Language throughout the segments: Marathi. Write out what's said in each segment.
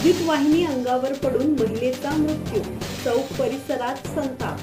विद्युत वाहिनी अंगावर पडून महिलेचा मृत्यू, चौक परिसरात संताप।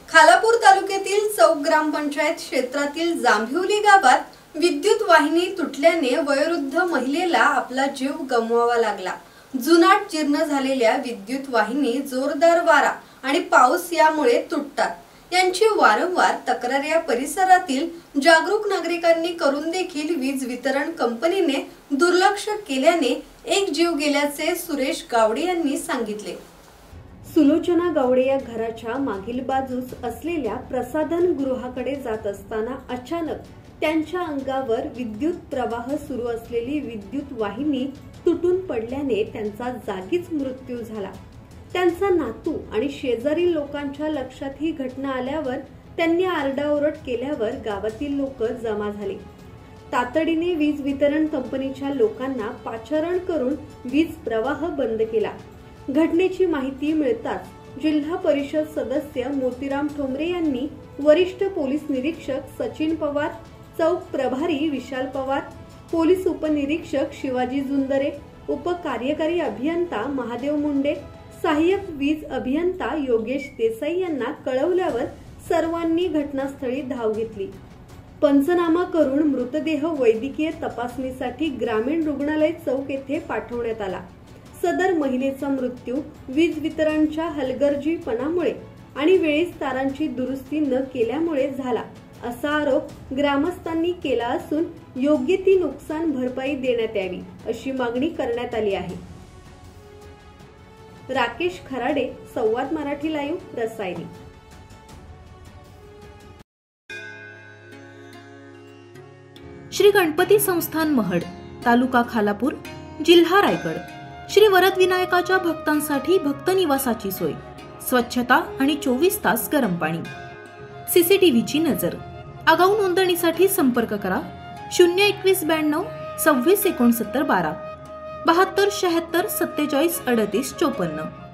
खालापूर तालुक्यातील चौक ग्रामपंचायत क्षेत्रातील जांभिवली गावात विद्युत वाहिनी तुटल्याने वयोवृद्ध महिलेला आपला जीव गमवावा लागला। जुनाट जीर्ण झालेल्या विद्युत वाहिनी जोरदार वारा आणि पाऊस यामुळे तुटतात। यांची वारंवार तक्रार या परिसरातील जागरूक नागरिकांनी करून देखील वीज वितरण कंपनीने दुर्लक्ष केल्याने एक जीव गेल्याचे सुरेश गावडे यांनी सांगितले। सुलोचना गावडे या घराच्या मागील बाजूस असलेल्या प्रसाधन गृहाकडे जात असताना अचानक त्यांच्या अंगावर विद्युत प्रवाह सुरू असलेली विद्युत वाहिनी तुटून पडल्याने त्यांचा जागीच मृत्यू झाला। त्यांचा नातू आणि शेजारी लोकांच्या लक्षात ही घटना आल्यावर त्यांनी आरडाओरड केल्यावर गावातील लोक जमा झाले। तातडीने वीज वितरण कंपनीच्या लोकांना पाचारण करून वीज प्रवाह बंद केला। घटनेची माहिती मिळताच जिल्हा परिषद सदस्य मोतीराम ठोंबरे यांनी वरिष्ठ पोलीस निरीक्षक सचिन पवार, चौक प्रभारी विशाल पवार, पोलीस उपनिरीक्षक शिवाजी जुंदरे, उपकार्यकारी अभियंता महादेव मुंडे, सहाय्यक वीज अभियंता योगेश देसाई यांना कळवल्यावर सर्वांनी घटनास्थळी धाव घेतली। पंचनामा करून मृतदेह वैद्यकीय तपासणीसाठी ग्रामीण रुग्णालय चौक येथे पाठवण्यात आला। सदर महिलेचा मृत्यू वीज वितरणच्या हलगर्जीपणामुळे आणि वेळेस तारांची दुरुस्ती न केल्यामुळे झाला असा आरोप ग्रामस्थांनी केला असून योग्य ती नुकसान भरपाई देण्यात यावी अशी मागणी करण्यात आली आहे। राकेश खराडे, संवाद मराठी लाईव्ह, रसायनी। श्री गणपती संस्थान महड, तालुका खालापूर, जिल्हा रायगड। श्री वरद विनायकाच्या भक्तांसाठी भक्त निवासाची सोय, स्वच्छता आणि 24 तास गरम पाणी, सीसीटीव्हीची नजर। आगाऊ नोंदणीसाठी संपर्क करा 02192 26 69 12 72 76 47 38 54।